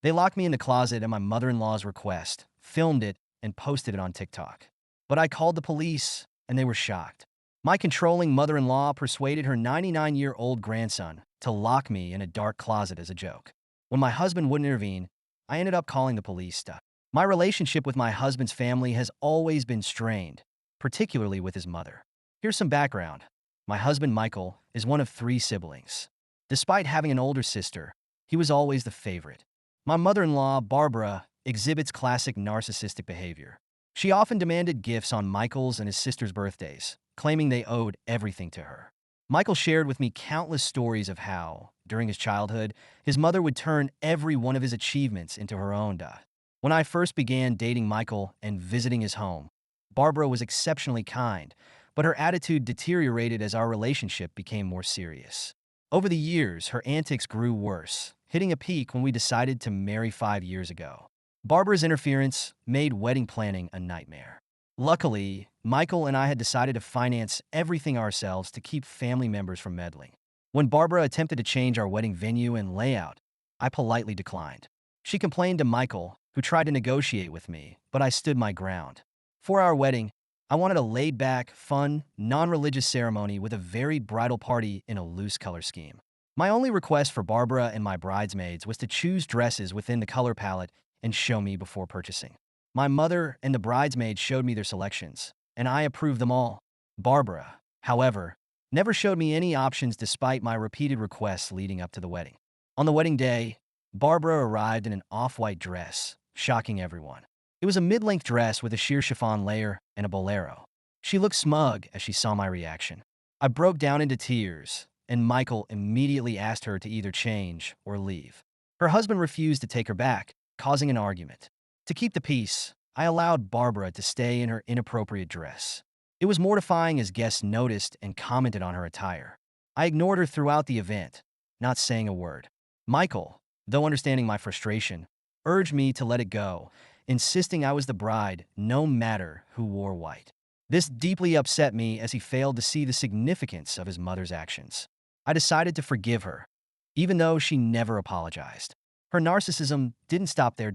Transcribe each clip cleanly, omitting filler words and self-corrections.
They locked me in the closet at my mother-in-law's request, filmed it, and posted it on TikTok. But I called the police, and they were shocked. My controlling mother-in-law persuaded her 99-year-old grandson to lock me in a dark closet as a joke. When my husband wouldn't intervene, I ended up calling the police. My relationship with my husband's family has always been strained, particularly with his mother. Here's some background. My husband, Michael, is one of 3 siblings. Despite having an older sister, he was always the favorite. My mother-in-law, Barbara, exhibits classic narcissistic behavior. She often demanded gifts on Michael's and his sister's birthdays, claiming they owed everything to her. Michael shared with me countless stories of how, during his childhood, his mother would turn every one of his achievements into her own. When I first began dating Michael and visiting his home, Barbara was exceptionally kind, but her attitude deteriorated as our relationship became more serious. Over the years, her antics grew worse, hitting a peak when we decided to marry 5 years ago. Barbara's interference made wedding planning a nightmare. Luckily, Michael and I had decided to finance everything ourselves to keep family members from meddling. When Barbara attempted to change our wedding venue and layout, I politely declined. She complained to Michael, who tried to negotiate with me, but I stood my ground. For our wedding, I wanted a laid-back, fun, non-religious ceremony with a varied bridal party in a loose color scheme. My only request for Barbara and my bridesmaids was to choose dresses within the color palette and show me before purchasing. My mother and the bridesmaids showed me their selections, and I approved them all. Barbara, however, never showed me any options despite my repeated requests leading up to the wedding. On the wedding day, Barbara arrived in an off-white dress, shocking everyone. It was a mid-length dress with a sheer chiffon layer and a bolero. She looked smug as she saw my reaction. I broke down into tears, and Michael immediately asked her to either change or leave. Her husband refused to take her back, causing an argument. To keep the peace, I allowed Barbara to stay in her inappropriate dress. It was mortifying as guests noticed and commented on her attire. I ignored her throughout the event, not saying a word. Michael, though understanding my frustration, urged me to let it go, insisting I was the bride no matter who wore white. This deeply upset me as he failed to see the significance of his mother's actions. I decided to forgive her, even though she never apologized. Her narcissism didn't stop there.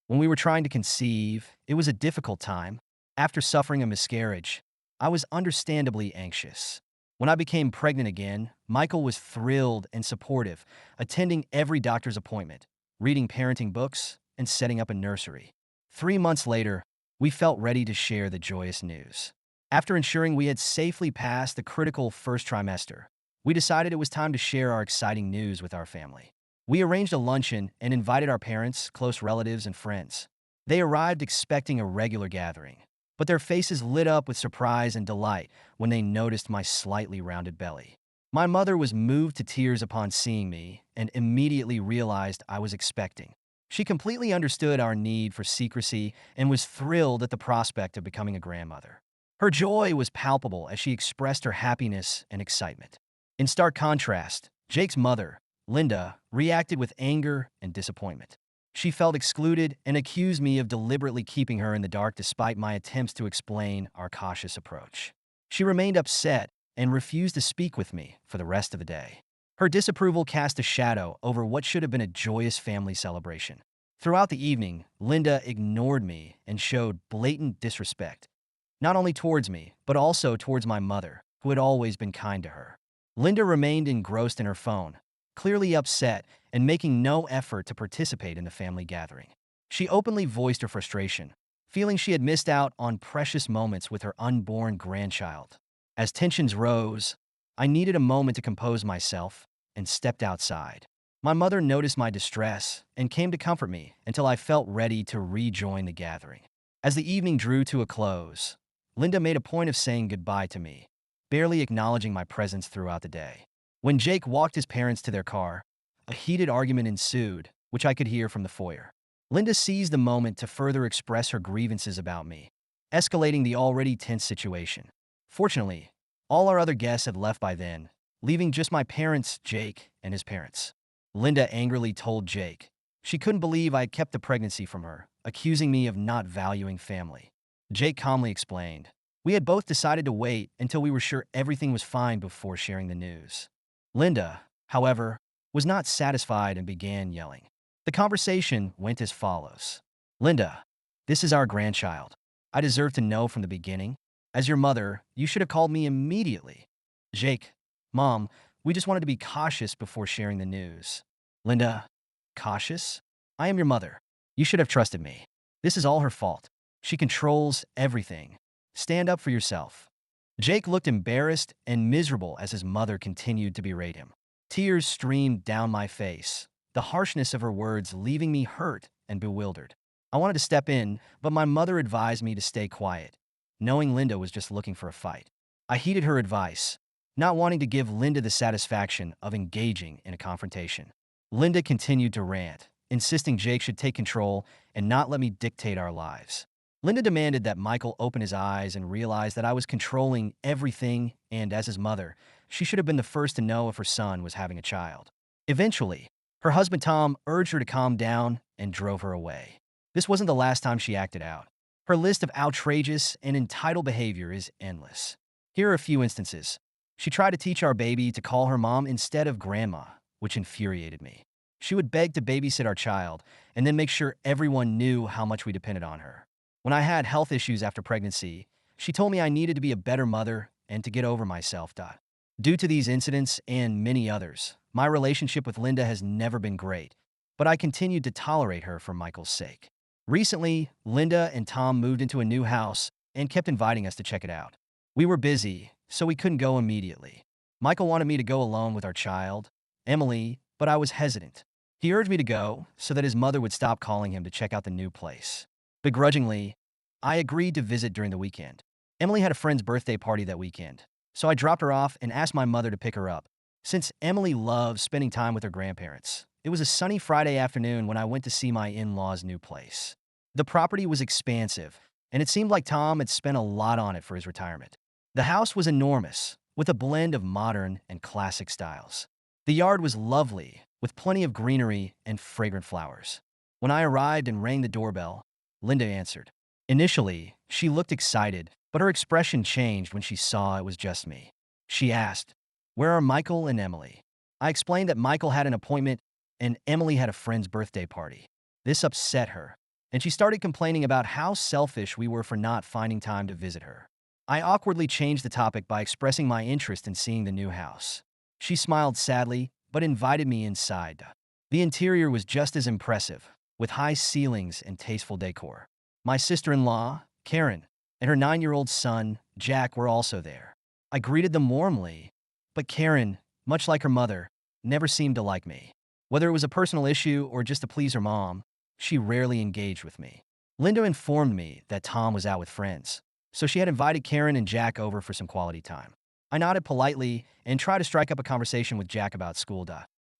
When we were trying to conceive, it was a difficult time. After suffering a miscarriage, I was understandably anxious. When I became pregnant again, Michael was thrilled and supportive, attending every doctor's appointment, reading parenting books, and setting up a nursery. 3 months later, we felt ready to share the joyous news. After ensuring we had safely passed the critical first trimester, we decided it was time to share our exciting news with our family. We arranged a luncheon and invited our parents, close relatives, and friends. They arrived expecting a regular gathering, but their faces lit up with surprise and delight when they noticed my slightly rounded belly. My mother was moved to tears upon seeing me and immediately realized I was expecting. She completely understood our need for secrecy and was thrilled at the prospect of becoming a grandmother. Her joy was palpable as she expressed her happiness and excitement. In stark contrast, Jake's mother, Linda, reacted with anger and disappointment. She felt excluded and accused me of deliberately keeping her in the dark despite my attempts to explain our cautious approach. She remained upset and refused to speak with me for the rest of the day. Her disapproval cast a shadow over what should have been a joyous family celebration. Throughout the evening, Linda ignored me and showed blatant disrespect, not only towards me, but also towards my mother, who had always been kind to her. Linda remained engrossed in her phone, clearly upset and making no effort to participate in the family gathering. She openly voiced her frustration, feeling she had missed out on precious moments with her unborn grandchild. As tensions rose, I needed a moment to compose myself and stepped outside. My mother noticed my distress and came to comfort me until I felt ready to rejoin the gathering. As the evening drew to a close, Linda made a point of saying goodbye to me, barely acknowledging my presence throughout the day. When Jake walked his parents to their car, a heated argument ensued, which I could hear from the foyer. Linda seized the moment to further express her grievances about me, escalating the already tense situation. Fortunately, all our other guests had left by then, leaving just my parents, Jake, and his parents. Linda angrily told Jake she couldn't believe I had kept the pregnancy from her, accusing me of not valuing family. Jake calmly explained, we had both decided to wait until we were sure everything was fine before sharing the news. Linda, however, was not satisfied and began yelling. The conversation went as follows. Linda, this is our grandchild. I deserve to know from the beginning. As your mother, you should have called me immediately. Jake, Mom, we just wanted to be cautious before sharing the news. Linda, cautious? I am your mother. You should have trusted me. This is all her fault. She controls everything. Stand up for yourself. Jake looked embarrassed and miserable as his mother continued to berate him. Tears streamed down my face, the harshness of her words leaving me hurt and bewildered. I wanted to step in, but my mother advised me to stay quiet, knowing Linda was just looking for a fight. I heeded her advice, not wanting to give Linda the satisfaction of engaging in a confrontation. Linda continued to rant, insisting Jake should take control and not let me dictate our lives. Linda demanded that Michael open his eyes and realize that I was controlling everything, and as his mother, she should have been the first to know if her son was having a child. Eventually, her husband Tom urged her to calm down and drove her away. This wasn't the last time she acted out. Her list of outrageous and entitled behavior is endless. Here are a few instances. She tried to teach our baby to call her mom instead of grandma, which infuriated me. She would beg to babysit our child and then make sure everyone knew how much we depended on her. When I had health issues after pregnancy, she told me I needed to be a better mother and to get over myself. Due to these incidents and many others, my relationship with Linda has never been great, but I continued to tolerate her for Michael's sake. Recently, Linda and Tom moved into a new house and kept inviting us to check it out. We were busy, so we couldn't go immediately. Michael wanted me to go alone with our child, Emily, but I was hesitant. He urged me to go so that his mother would stop calling him to check out the new place. Begrudgingly, I agreed to visit during the weekend. Emily had a friend's birthday party that weekend, so I dropped her off and asked my mother to pick her up, since Emily loves spending time with her grandparents. It was a sunny Friday afternoon when I went to see my in-laws' new place. The property was expansive, and it seemed like Tom had spent a lot on it for his retirement. The house was enormous, with a blend of modern and classic styles. The yard was lovely, with plenty of greenery and fragrant flowers. When I arrived and rang the doorbell, Linda answered. Initially, she looked excited, but her expression changed when she saw it was just me. She asked, "Where are Michael and Emily?" I explained that Michael had an appointment and Emily had a friend's birthday party. This upset her, and she started complaining about how selfish we were for not finding time to visit her. I awkwardly changed the topic by expressing my interest in seeing the new house. She smiled sadly, but invited me inside. The interior was just as impressive, with high ceilings and tasteful decor. My sister-in-law, Karen, and her 9-year-old son, Jack, were also there. I greeted them warmly, but Karen, much like her mother, never seemed to like me. Whether it was a personal issue or just to please her mom, she rarely engaged with me. Linda informed me that Tom was out with friends, so she had invited Karen and Jack over for some quality time. I nodded politely and tried to strike up a conversation with Jack about school.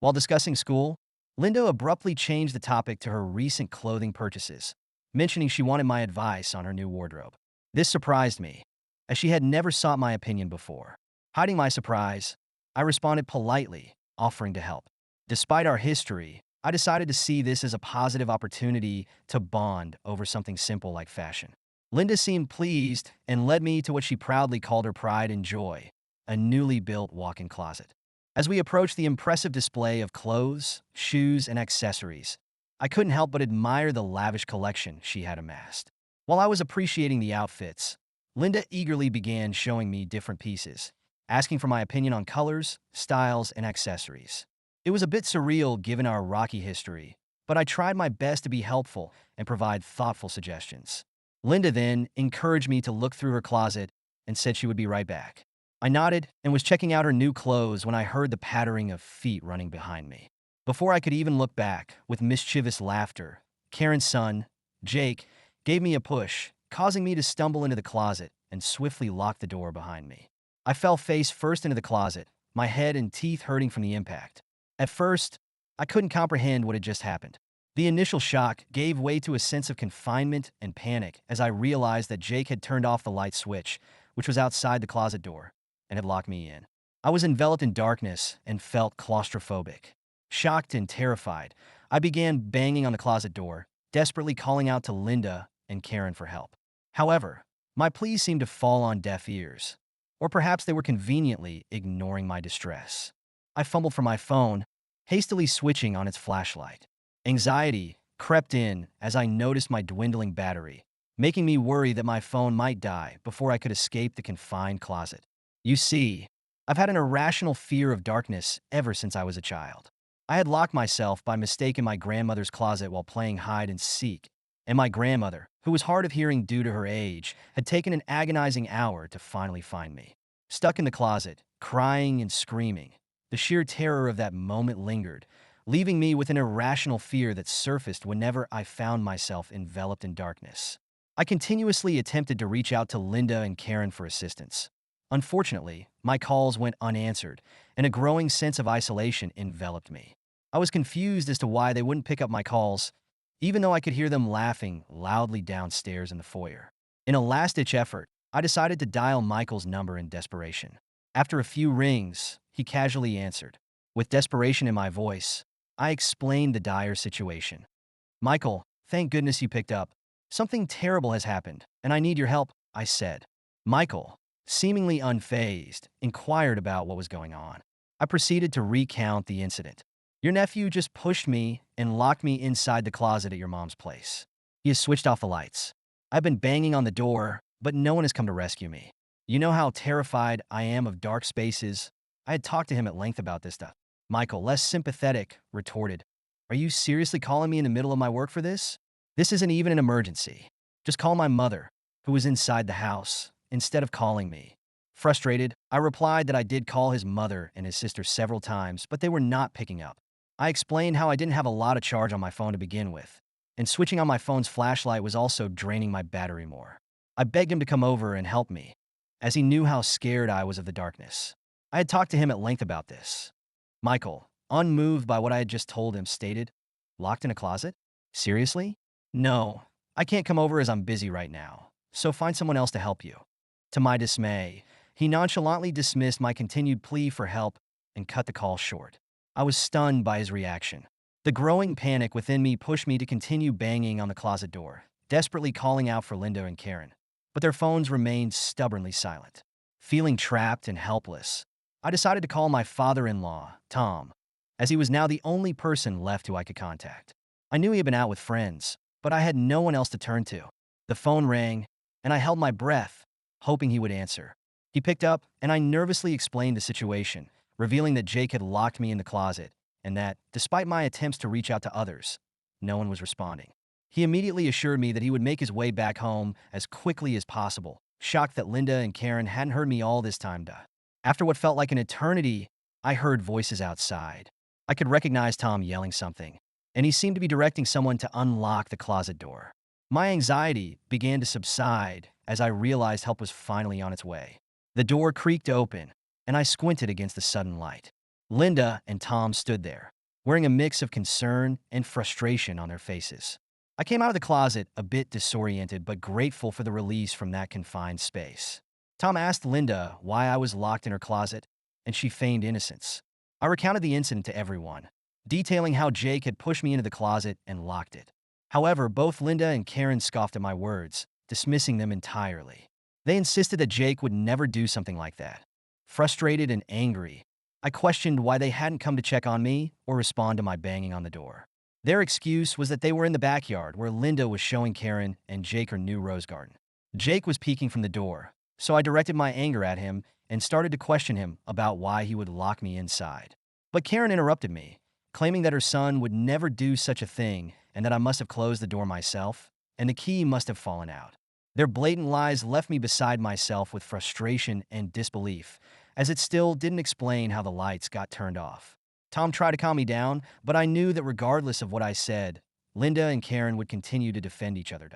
While discussing school, Linda abruptly changed the topic to her recent clothing purchases, mentioning she wanted my advice on her new wardrobe. This surprised me, as she had never sought my opinion before. Hiding my surprise, I responded politely, offering to help. Despite our history, I decided to see this as a positive opportunity to bond over something simple like fashion. Linda seemed pleased and led me to what she proudly called her pride and joy, a newly built walk-in closet. As we approached the impressive display of clothes, shoes, and accessories, I couldn't help but admire the lavish collection she had amassed. While I was appreciating the outfits, Linda eagerly began showing me different pieces, asking for my opinion on colors, styles, and accessories. It was a bit surreal given our rocky history, but I tried my best to be helpful and provide thoughtful suggestions. Linda then encouraged me to look through her closet and said she would be right back. I nodded and was checking out her new clothes when I heard the pattering of feet running behind me. Before I could even look back, with mischievous laughter, Karen's son, Jake, gave me a push, causing me to stumble into the closet and swiftly lock the door behind me. I fell face first into the closet, my head and teeth hurting from the impact. At first, I couldn't comprehend what had just happened. The initial shock gave way to a sense of confinement and panic as I realized that Jake had turned off the light switch, which was outside the closet door, and had locked me in. I was enveloped in darkness and felt claustrophobic. Shocked and terrified, I began banging on the closet door, desperately calling out to Linda and Karen for help. However, my pleas seemed to fall on deaf ears, or perhaps they were conveniently ignoring my distress. I fumbled for my phone, hastily switching on its flashlight. Anxiety crept in as I noticed my dwindling battery, making me worry that my phone might die before I could escape the confined closet. You see, I've had an irrational fear of darkness ever since I was a child. I had locked myself by mistake in my grandmother's closet while playing hide and seek, and my grandmother, who was hard of hearing due to her age, had taken an agonizing hour to finally find me. Stuck in the closet, crying and screaming, the sheer terror of that moment lingered, leaving me with an irrational fear that surfaced whenever I found myself enveloped in darkness. I continuously attempted to reach out to Linda and Karen for assistance. Unfortunately, my calls went unanswered, and a growing sense of isolation enveloped me. I was confused as to why they wouldn't pick up my calls, even though I could hear them laughing loudly downstairs in the foyer. In a last-ditch effort, I decided to dial Michael's number in desperation. After a few rings, he casually answered. With desperation in my voice, I explained the dire situation. "Michael, thank goodness you picked up. Something terrible has happened, and I need your help," I said. Michael, seemingly unfazed, inquired about what was going on. I proceeded to recount the incident. "Your nephew just pushed me and locked me inside the closet at your mom's place. He has switched off the lights. I've been banging on the door, but no one has come to rescue me. You know how terrified I am of dark spaces." I had talked to him at length about this stuff. Michael, less sympathetic, retorted, "Are you seriously calling me in the middle of my work for this? This isn't even an emergency. Just call my mother, who was inside the house, instead of calling me." Frustrated, I replied that I did call his mother and his sister several times, but they were not picking up. I explained how I didn't have a lot of charge on my phone to begin with, and switching on my phone's flashlight was also draining my battery more. I begged him to come over and help me, as he knew how scared I was of the darkness. I had talked to him at length about this. Michael, unmoved by what I had just told him, stated, "Locked in a closet? Seriously? No, I can't come over as I'm busy right now, so find someone else to help you." To my dismay, he nonchalantly dismissed my continued plea for help and cut the call short. I was stunned by his reaction. The growing panic within me pushed me to continue banging on the closet door, desperately calling out for Linda and Karen, but their phones remained stubbornly silent. Feeling trapped and helpless, I decided to call my father-in-law, Tom, as he was now the only person left who I could contact. I knew he had been out with friends, but I had no one else to turn to. The phone rang, and I held my breath, hoping he would answer. He picked up, and I nervously explained the situation, revealing that Jake had locked me in the closet, and that, despite my attempts to reach out to others, no one was responding. He immediately assured me that he would make his way back home as quickly as possible, shocked that Linda and Karen hadn't heard me all this time. After what felt like an eternity, I heard voices outside. I could recognize Tom yelling something, and he seemed to be directing someone to unlock the closet door. My anxiety began to subside as I realized help was finally on its way. The door creaked open, and I squinted against the sudden light. Linda and Tom stood there, wearing a mix of concern and frustration on their faces. I came out of the closet a bit disoriented but grateful for the release from that confined space. Tom asked Linda why I was locked in her closet, and she feigned innocence. I recounted the incident to everyone, detailing how Jake had pushed me into the closet and locked it. However, both Linda and Karen scoffed at my words, dismissing them entirely. They insisted that Jake would never do something like that. Frustrated and angry, I questioned why they hadn't come to check on me or respond to my banging on the door. Their excuse was that they were in the backyard where Linda was showing Karen and Jake her new rose garden. Jake was peeking from the door, so I directed my anger at him and started to question him about why he would lock me inside. But Karen interrupted me, claiming that her son would never do such a thing and that I must have closed the door myself, and the key must have fallen out. Their blatant lies left me beside myself with frustration and disbelief, as it still didn't explain how the lights got turned off. Tom tried to calm me down, but I knew that regardless of what I said, Linda and Karen would continue to defend each other.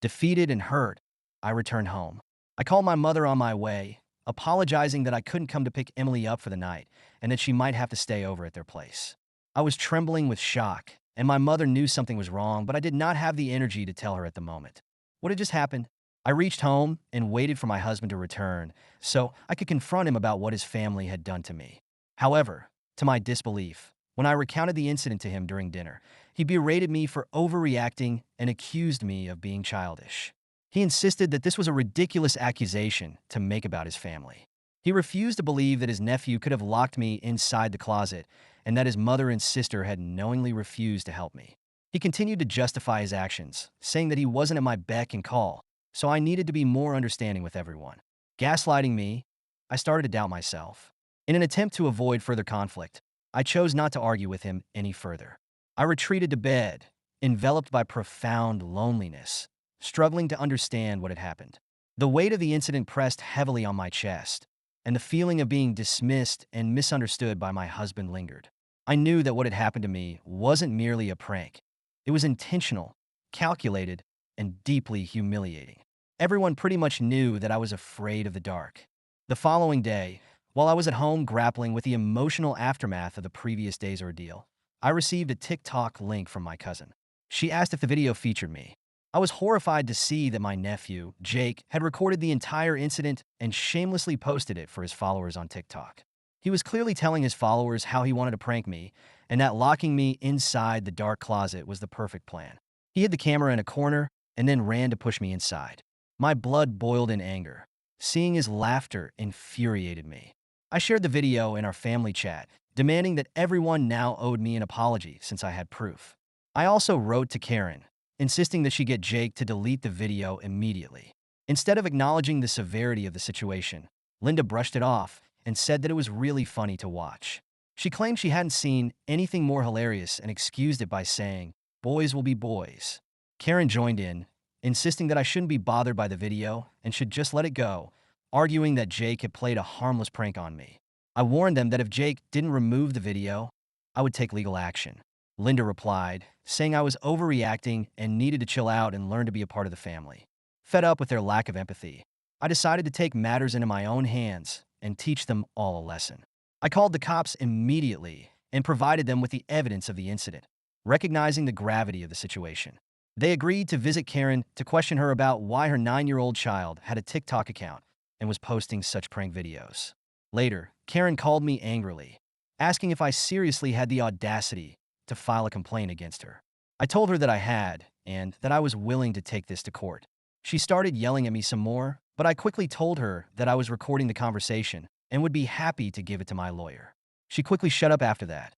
Defeated and hurt, I returned home. I called my mother on my way, apologizing that I couldn't come to pick Emily up for the night and that she might have to stay over at their place. I was trembling with shock, and my mother knew something was wrong, but I did not have the energy to tell her at the moment. What had just happened? I reached home and waited for my husband to return so I could confront him about what his family had done to me. However, to my disbelief, when I recounted the incident to him during dinner, he berated me for overreacting and accused me of being childish. He insisted that this was a ridiculous accusation to make about his family. He refused to believe that his nephew could have locked me inside the closet and that his mother and sister had knowingly refused to help me. He continued to justify his actions, saying that he wasn't at my beck and call, so I needed to be more understanding with everyone. Gaslighting me, I started to doubt myself. In an attempt to avoid further conflict, I chose not to argue with him any further. I retreated to bed, enveloped by profound loneliness, struggling to understand what had happened. The weight of the incident pressed heavily on my chest, and the feeling of being dismissed and misunderstood by my husband lingered. I knew that what had happened to me wasn't merely a prank. It was intentional, calculated, and deeply humiliating. Everyone pretty much knew that I was afraid of the dark. The following day, while I was at home grappling with the emotional aftermath of the previous day's ordeal, I received a TikTok link from my cousin. She asked if the video featured me. I was horrified to see that my nephew, Jake, had recorded the entire incident and shamelessly posted it for his followers on TikTok. He was clearly telling his followers how he wanted to prank me and that locking me inside the dark closet was the perfect plan. He hid the camera in a corner and then ran to push me inside. My blood boiled in anger. Seeing his laughter infuriated me. I shared the video in our family chat, demanding that everyone now owed me an apology since I had proof. I also wrote to Karen, insisting that she get Jake to delete the video immediately. Instead of acknowledging the severity of the situation, Linda brushed it off and said that it was really funny to watch. She claimed she hadn't seen anything more hilarious and excused it by saying, "Boys will be boys." Karen joined in, insisting that I shouldn't be bothered by the video and should just let it go, arguing that Jake had played a harmless prank on me. I warned them that if Jake didn't remove the video, I would take legal action. Linda replied, saying I was overreacting and needed to chill out and learn to be a part of the family. Fed up with their lack of empathy, I decided to take matters into my own hands and teach them all a lesson. I called the cops immediately and provided them with the evidence of the incident, recognizing the gravity of the situation. They agreed to visit Karen to question her about why her 9-year-old child had a TikTok account and was posting such prank videos. Later, Karen called me angrily, asking if I seriously had the audacity to file a complaint against her. I told her that I had, and that I was willing to take this to court. She started yelling at me some more, but I quickly told her that I was recording the conversation and would be happy to give it to my lawyer. She quickly shut up after that,